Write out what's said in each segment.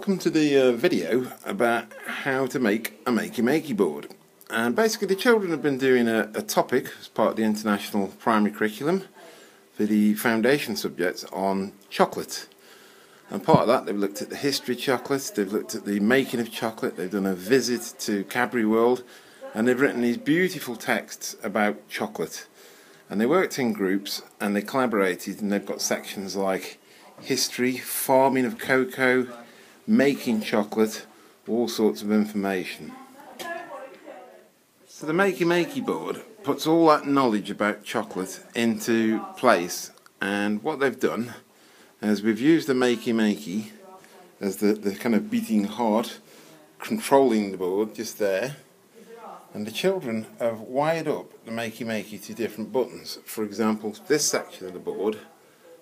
Welcome to the video about how to make a Makey board. And basically the children have been doing a topic as part of the international primary curriculum for the foundation subjects on chocolate. And part of that they've looked at the history of chocolate, they've looked at the making of chocolate, they've done a visit to Cadbury World, and they've written these beautiful texts about chocolate. And they worked in groups and they collaborated, and they've got sections like history, farming of cocoa, making chocolate, all sorts of information. So the Makeyboard puts all that knowledge about chocolate into place, and what they've done is we've used the Makey as the kind of beating heart controlling the board just there, and the children have wired up the Makey to different buttons. For example, this section of the board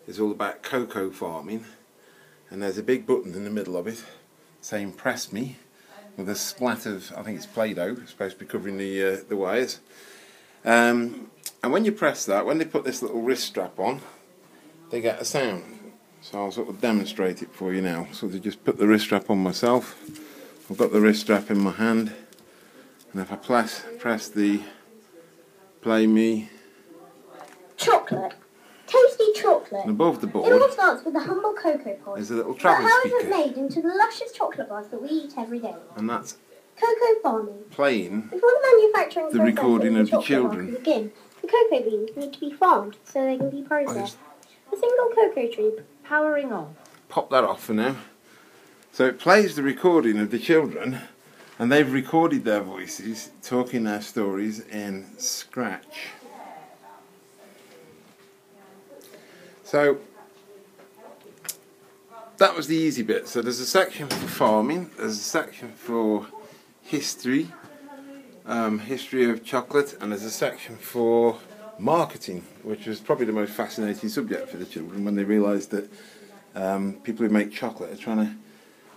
is all about cocoa farming, and there's a big button in the middle of it saying press me, with a splat of, I think it's Play-Doh, it's supposed to be covering the wires. And when you press that, when they put this little wrist strap on, they get a sound. So I'll sort of demonstrate it for you now. So to just put the wrist strap on myself, I've got the wrist strap in my hand, and if I press the Play Me chocolate. Tasty chocolate. And above the board, it all starts with a humble cocoa pod. There's a little travel how speaker. is it made into the luscious chocolate bars that we eat every day? And that's cocoa farming. Playing Before the manufacturing the recording of the chocolate children. bars can begin, the cocoa beans need to be farmed so they can be processed. A single cocoa tree powering on. Pop that off for now. So it plays the recording of the children, and they've recorded their voices talking their stories in Scratch. So that was the easy bit. So there's a section for farming, there's a section for history, history of chocolate, and there's a section for marketing, which was probably the most fascinating subject for the children when they realised that people who make chocolate are trying to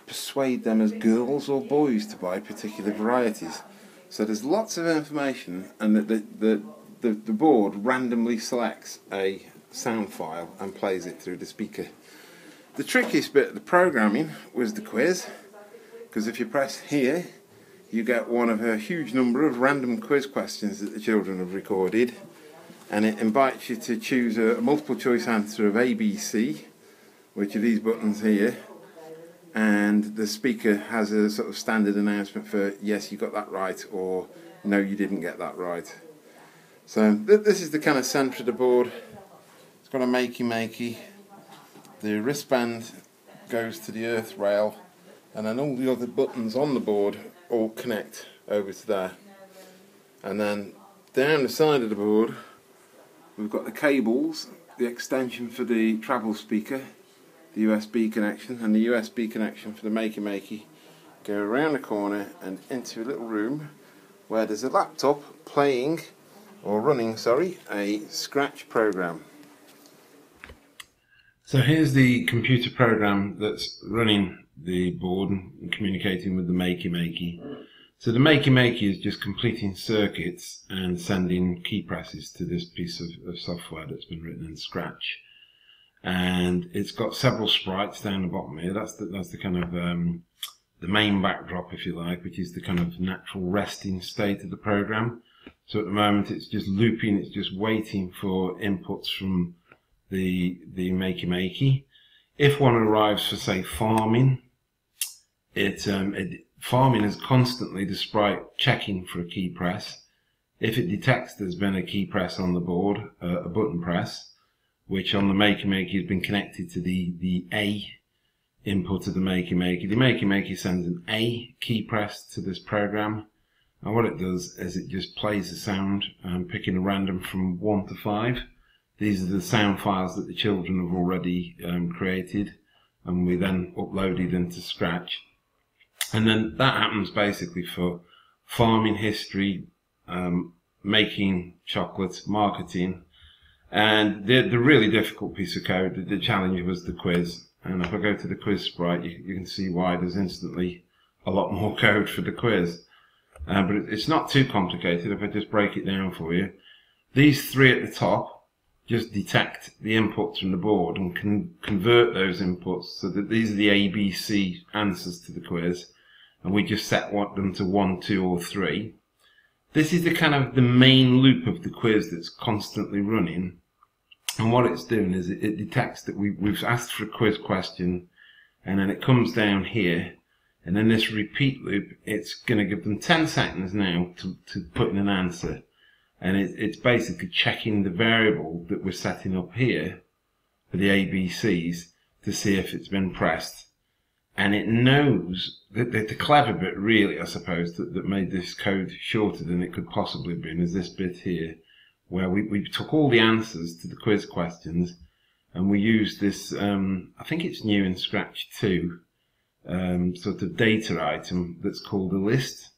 persuade them as girls or boys to buy particular varieties. So there's lots of information, and the board randomly selects a sound file and plays it through the speaker. The trickiest bit of the programming was the quiz, because if you press here you get one of a huge number of random quiz questions that the children have recorded, and it invites you to choose a multiple choice answer of A, B, C, which are these buttons here, and the speaker has a sort of standard announcement for yes, you got that right, or no, you didn't get that right. So this is the kind of centre of the board. It's got a Makey. The wristband goes to the earth rail, and then all the other buttons on the board all connect over to there. And then down the side of the board we've got the cables, the extension for the travel speaker, the USB connection, and the USB connection for the Makey go around the corner and into a little room where there's a laptop playing, or running, sorry, a Scratch program. So here's the computer program that's running the board and communicating with the Makey. So the Makey is just completing circuits and sending key presses to this piece of software that's been written in Scratch. And it's got several sprites down the bottom here. That's the kind of the main backdrop, if you like, which is the kind of natural resting state of the program. So at the moment it's just looping, it's just waiting for inputs from the Makey. If one arrives for, say, farming, farming is constantly the sprite checking for a key press. If it detects there's been a key press on the board, a button press, which on the Makey has been connected to the A input of the Makey. The Makey sends an A key press to this program, and what it does is it just plays the sound, picking a random from 1 to 5. These are the sound files that the children have already created, and we then uploaded into Scratch. And then that happens basically for farming, history, making chocolate, marketing, and the really difficult piece of code, the challenge was the quiz. And if I go to the quiz sprite, you can see why there's instantly a lot more code for the quiz. But it's not too complicated if I just break it down for you. These three at the top just detect the inputs from the board and can convert those inputs so that these are the ABC answers to the quiz, and we just set them to 1, 2 or 3. This is the kind of the main loop of the quiz that's constantly running, and what it's doing is it detects that we've asked for a quiz question, and then it comes down here, and in this repeat loop it's going to give them 10 seconds now to put in an answer. And it's basically checking the variable that we're setting up here for the ABCs to see if it's been pressed. And it knows that the clever bit, really, I suppose, that made this code shorter than it could possibly have been, is this bit here, where we took all the answers to the quiz questions, and we used this, I think it's new in Scratch 2, sort of data item that's called a list.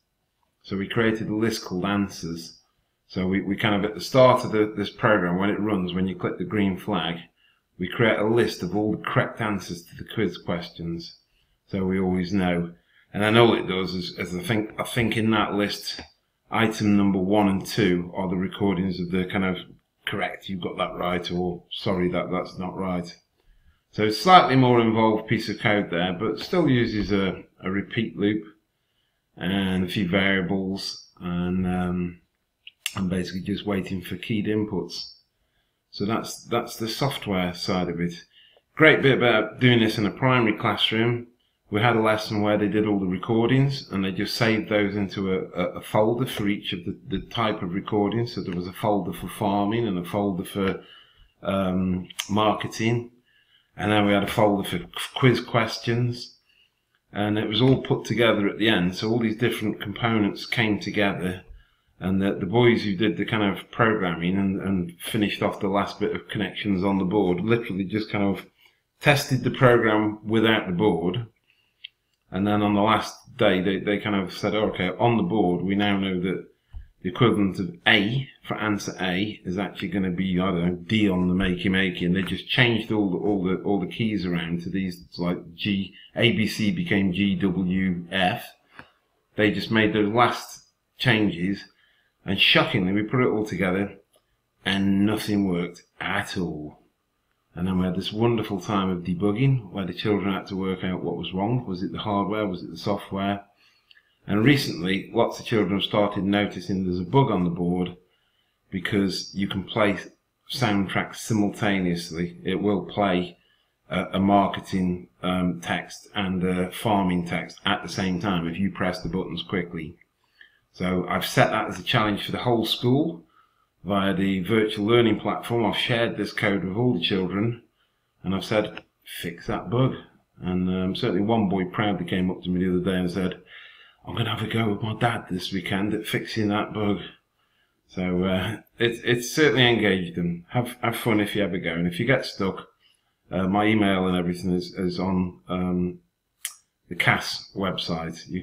So we created a list called answers. So we kind of, at the start of this program, when it runs, when you click the green flag, we create a list of all the correct answers to the quiz questions, so we always know. And then all it does is I think in that list, item number 1 and 2 are the recordings of the kind of correct, you've got that right, or sorry, that's not right. So it's a slightly more involved piece of code there, but still uses a repeat loop and a few variables, and I'm basically just waiting for keyed inputs. So that's the software side of it. Great bit about doing this in a primary classroom. We had a lesson where they did all the recordings, and they just saved those into a folder for each of the type of recordings. So there was a folder for farming and a folder for marketing, and then we had a folder for quiz questions, and it was all put together at the end. So all these different components came together. And the boys who did the kind of programming and finished off the last bit of connections on the board literally just kind of tested the program without the board. And then on the last day, they kind of said, oh, okay, on the board, we now know that the equivalent of A for answer A is actually going to be, I don't know, D on the Makey. And they just changed all the keys around to these, like G, ABC became G, W, F. They just made those last changes. And shockingly, we put it all together and nothing worked at all. And then we had this wonderful time of debugging where the children had to work out what was wrong. Was it the hardware? Was it the software? And recently, lots of children have started noticing there's a bug on the board because you can play soundtracks simultaneously. It will play a marketing text and a farming text at the same time if you press the buttons quickly. So I've set that as a challenge for the whole school via the virtual learning platform. I've shared this code with all the children, and I've said, fix that bug. And certainly one boy proudly came up to me the other day and said, I'm going to have a go with my dad this weekend at fixing that bug. So it's certainly engaged them. Have fun if you ever go. And if you get stuck, my email and everything is on the CAS website. You